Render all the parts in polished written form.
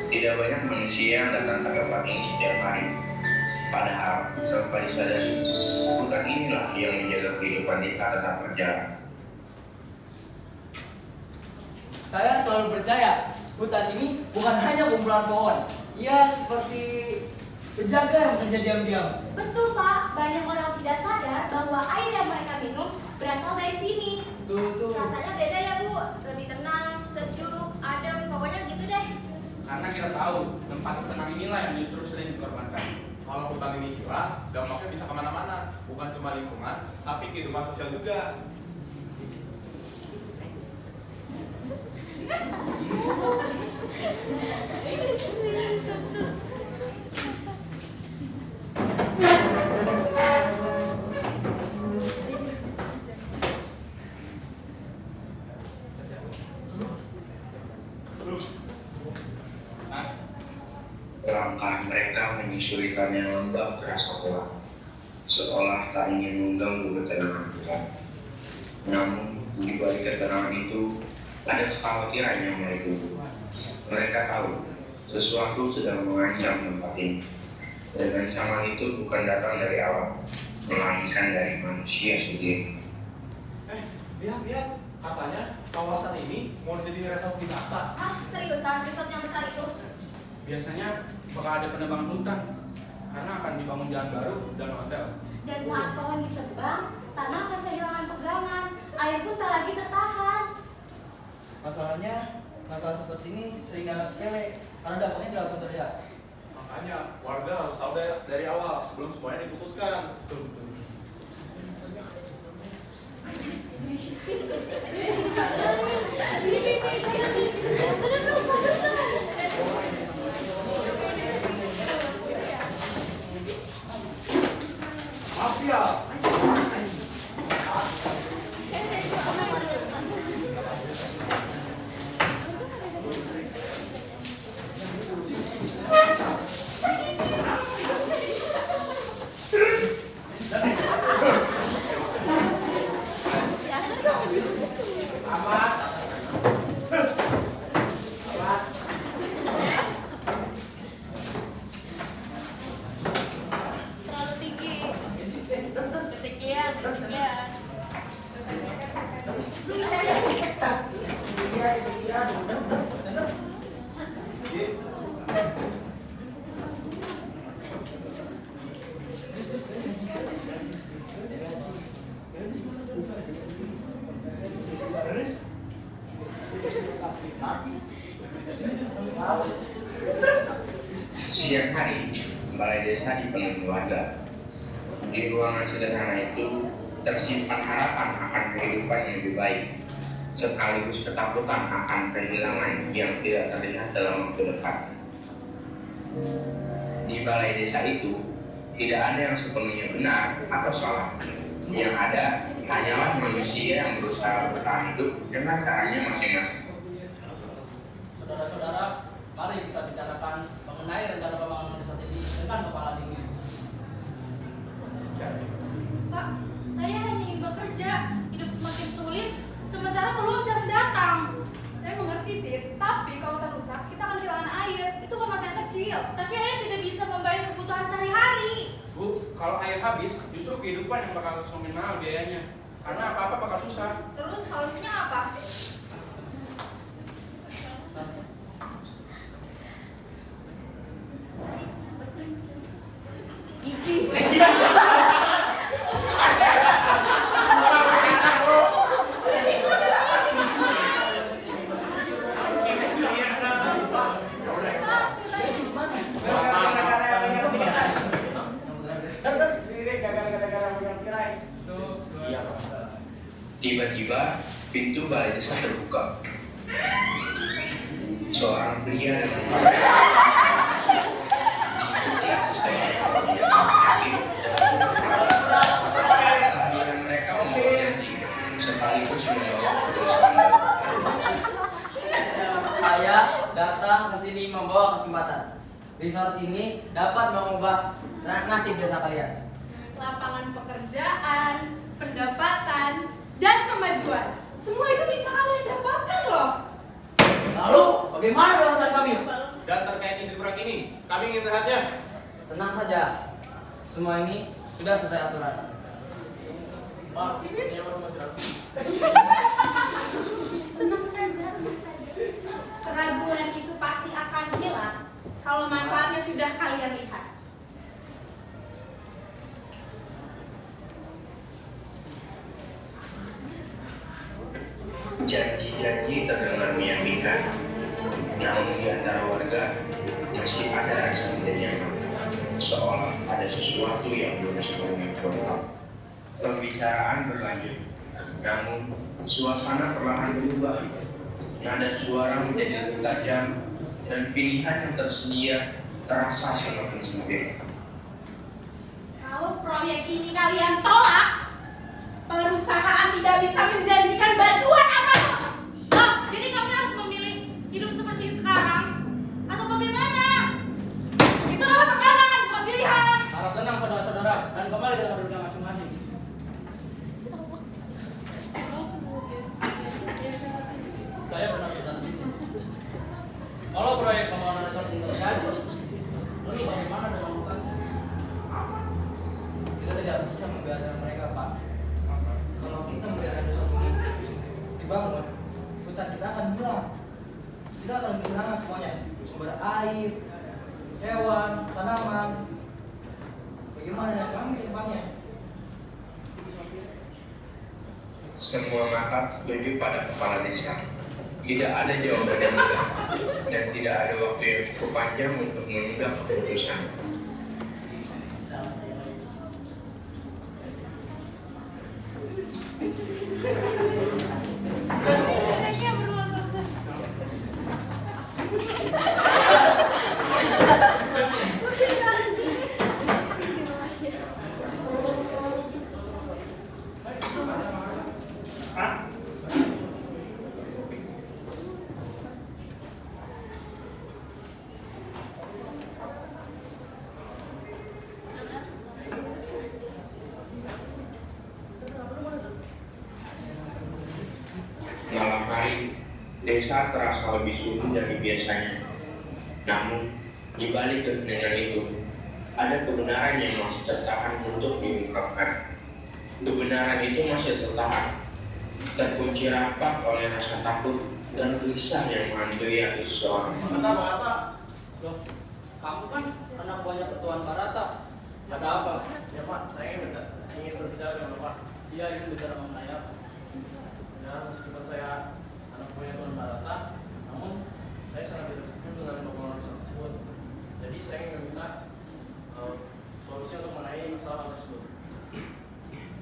Tidak banyak manusia yang datang ke tempat ini setiap hari. Padahal, tanpa disadari, hutan inilah yang menjaga kehidupan kita tetap berjalan. Saya selalu percaya, hutan ini bukan hanya kumpulan pohon. Ia seperti penjaga yang bekerja diam-diam. Betul Pak, banyak orang tidak sadar bahwa air yang mereka minum berasal dari sini. Tuh. Rasanya beda ya Bu, lebih tenang, sejuk, adem, pokoknya gitu deh. Karena kita tahu tempat setenang inilah yang justru sering dikorbankan. Kalau hutan ini hilang, dampaknya bisa kemana-mana. Bukan cuma lingkungan, tapi kehidupan sosial juga. Langkah mereka menyusuri tanah yang lembab terasa pelan, seolah tak ingin mengganggu ketenangan hutan. Namun, di balik ketenangan itu, ada kekhawatiran yang mulai tumbuh. Mereka tahu, sesuatu sedang mengancam tempat ini. Dan ancaman itu bukan datang dari alam, melainkan dari manusia sendiri. Lihat. Katanya kawasan ini mau jadi resort wisata. Ah, seriusan resort yang besar itu? Biasanya bakal ada penebangan hutan karena akan dibangun jalan baru dan hotel. Dan saat pohon ditebang, tanah akan kehilangan pegangan, air pun tak lagi tertahan. Masalahnya, masalah seperti ini sering dianggap sepele karena dampaknya tidak langsung terlihat. Makanya warga harus tahu dari awal sebelum semuanya diputuskan. Betul. Mafia. Terlalu tinggi. Ketinggian. Siang hari, balai desa dipenuhi warga. Di ruangan sederhana itu tersimpan harapan akan kehidupan yang lebih baik, sekaligus ketakutan akan kehilangan yang tidak terlihat dalam waktu dekat. Di balai desa itu, tidak ada yang sepenuhnya benar atau salah. Yang ada hanyalah manusia yang berusaha bertahan hidup dengan caranya masing-masing. Saudara-saudara, mari kita bicarakan mengenai rencana pembangunan desa ini dengan kepala dingin. Pak, saya hanya ingin bekerja, hidup semakin sulit, sementara peluang jarang datang. Saya mengerti sih, tapi kalau hutan rusak, kita akan kehilangan air. Itu kan masalah yang kecil. Tapi air tidak bisa membayar kebutuhan sehari-hari. Bu, kalau air habis, justru kehidupan yang bakal semakin mahal biayanya. Karena apa-apa bakal susah. Terus solusinya apa? Tiba-tiba pintu balai desa terbuka. Seorang pria dengan kehadiran mereka membawa janji sekaligus menjawab kebesaran. Saya datang ke sini membawa kesempatan. Resort ini dapat mengubah nasib desa kalian. Lapangan pekerjaan, pendapatan, dan kemajuan. Semua itu bisa kalian dapatkan loh. Lalu, bagaimana dengan hutan kami? Dan terkait Kami ingin melihatnya. Tenang saja, semua ini sudah sesuai aturan. Pak, sepertinya baru masih ragu. Tenang saja, tenang saja. Keraguan itu pasti akan hilang kalau manfaatnya sudah kalian lihat. Janji-janji terdengar meyakinkan, namun di antara warga masih ada rasa tidak nyaman, seolah ada sesuatu yang belum sepenuhnya terungkap. Pembicaraan berlanjut, namun suasana perlahan berubah. Nada suara menjadi lebih tajam dan pilihan yang tersedia terasa semakin sempit. Kalau proyek ini kalian tolak, perusahaan tidak bisa menjanjikan bantuan apapun. Wah, jadi kami harus memilih hidup seperti sekarang atau bagaimana? Itu nama tekanan, bukan pilihan. Harap tenang saudara-saudara dan kembali dengan duduknya masing-masing. Saya benar-benar bingung. Kalau proyek pembangunan resort ini terjadi, lalu bagaimana dengan hutan? Kita tidak bisa membiarkan mereka, Pak. Kalau kita membiarkan resort ini dibangun, hutan kita akan hilang. Kita akan kehilangan semuanya, sumber air, hewan, tanaman. Bagaimana dengan kami ke depannya? Semua mata tertuju pada kepala desa. Tidak ada jawaban yang mudah dan tidak ada waktu yang cukup panjang untuk menunda keputusan. Kayaknya berulang-ulang. Malam hari, desa terasa lebih sunyi dari biasanya. Namun, di balik keheningan itu, ada kebenaran yang masih tertahan untuk diungkapkan. Kebenaran itu masih tertahan, terkunci rapat oleh rasa takut dan gelisah yang menghantui hati seseorang. Loh, kamu kan anak buahnya Ketuan Barata. Ada apa? Ya Pak, saya ingin berbicara dengan Bapak. Iya, ini bicara mengenai apa? Ya, meskipun saya anak buahnya Tuan Barata, namun saya sangat tidak setuju dengan pembangunan resort tersebut. Jadi saya ingin meminta solusi untuk mengenai masalah tersebut.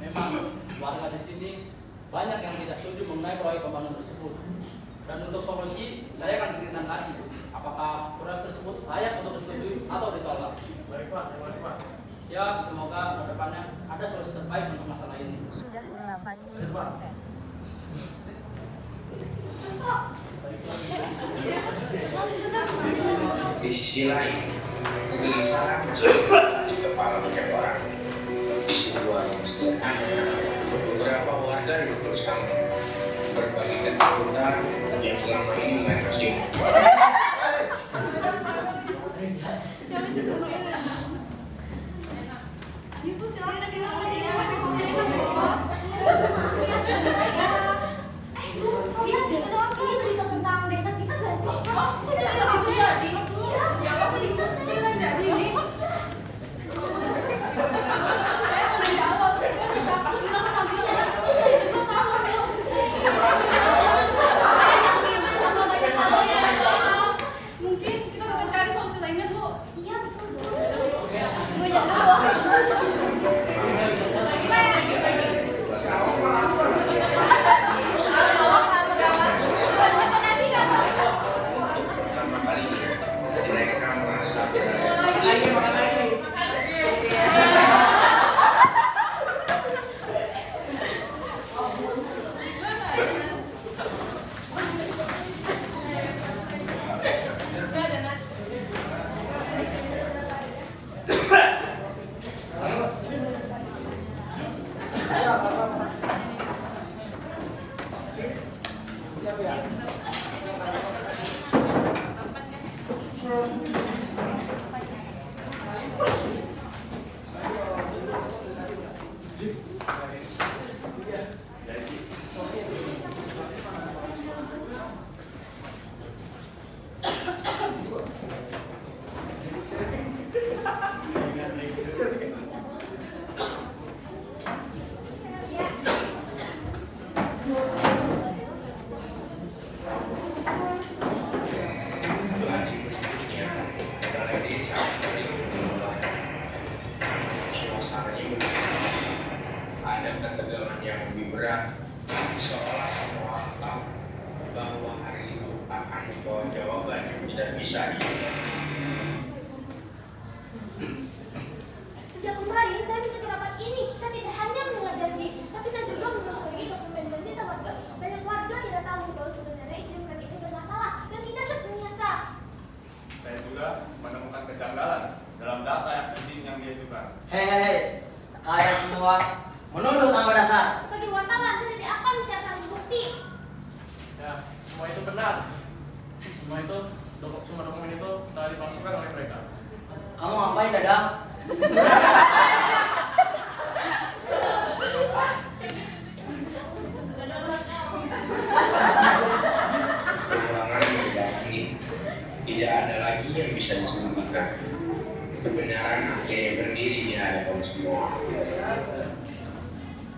Memang warga di sini banyak yang tidak setuju mengenai proyek pembangunan tersebut. Dan untuk solusi, saya akan berikan tadi. Apakah proyek tersebut layak untuk disetujui atau ditolak? Baik Pak, terima kasih Pak. Ya, semoga ke depannya ada solusi terbaik untuk masalah ini. Sudah 80%. Di sisi lain, kegelisahan masih terasa di kepala banyak orang. Di sebuah yang sederhana, beberapa warga duduk bersama, berbagi ketakutan yang selama ini mereka simpan. Ibu silakan dimakan ya. Lihat deh, ini berita tentang desa kita gak sih? Oh, kok jadi itu jadi? Iya, siapa berita saya jadi? Saya udah jawab, saya udah takut bilang sama dia. Saya juga takut. Saya yakin tambah banyak tambah ya. Mungkin kita bisa cari solusi lainnya, Bu. Iya, betul, Bu. Banyak Pertama kalinya, mereka merasa berada membawa jawaban yang bisa Sejak kemarin saya mengikuti rapat ini, saya tidak hanya mendengar janji, tapi saya juga menelusuri dokumen pemerintah warga. Banyak warga tidak tahu bahwa sebenarnya izin proyek ini bermasalah dan tidak sepenuhnya sah. Saya juga menemukan kejanggalan dalam data izin yang diajukan. Hei, kalian semua menuduh tanpa dasar. Sebagai wartawan, saya tidak akan mencari bukti. Ya, semua itu benar. Semua dokumen itu telah dipalsukan oleh mereka. Kamu ngapain, Dadang? Kecurangan meyakini tidak ada lagi yang bisa disembunyikan. Kebenaran akhirnya berdiri di hadapan semua.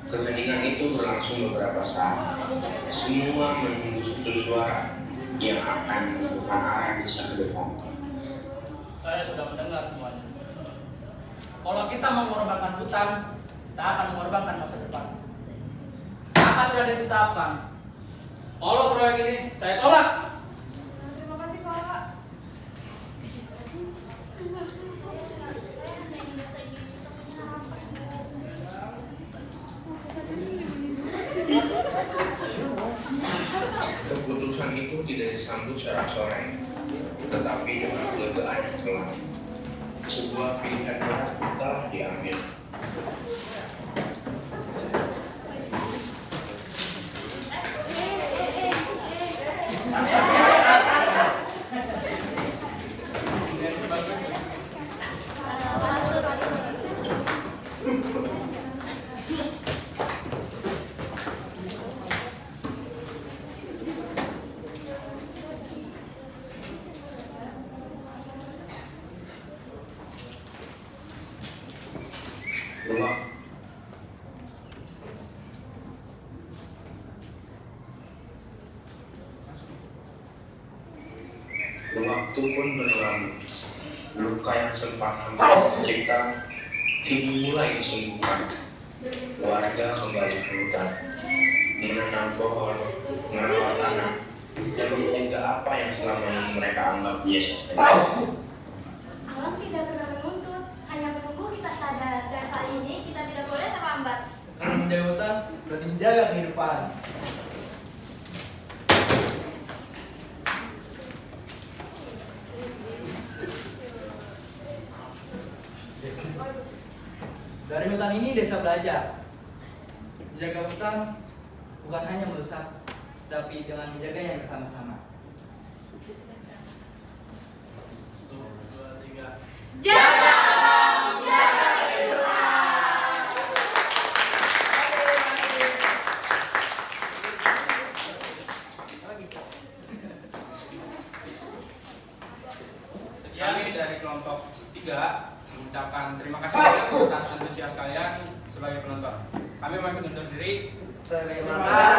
Keheningan itu berlangsung beberapa saat. Semua menunggu satu suara yang akan menentukan arah desa ke depan. Saya sudah mendengar semuanya. Kalau kita mengorbankan hutan, kita akan mengorbankan masa depan. Maka sudah ditetapkan. Kalau proyek ini saya tolak. Terima kasih, Pak. Keputusan itu tidak disambut sorak-sorai, tetapi dengan kelegaan yang pelan. Sebuah pilihan berat telah diambil. Waktu pun berlalu. Luka yang sempat hampir tercipta kini mulai disembuhkan. Warga kembali ke hutan, menanam pohon, merawat tanah, dan menjaga apa yang selama ini mereka anggap biasa saja. Alam tidak pernah menuntut, hanya menunggu kita sadar. Dan kali ini kita tidak boleh terlambat. Menjaga hutan berarti menjaga kehidupan. Dari hutan ini desa belajar. Menjaga hutan bukan hanya merusak, tapi dengan menjaganya bersama-sama. 1, 2, 3. Jaga! Sekian dari kelompok 3 mengucapkan terima kasih banyak atas antusias kalian sebagai penonton. Kami pamit undur diri. Terima kasih.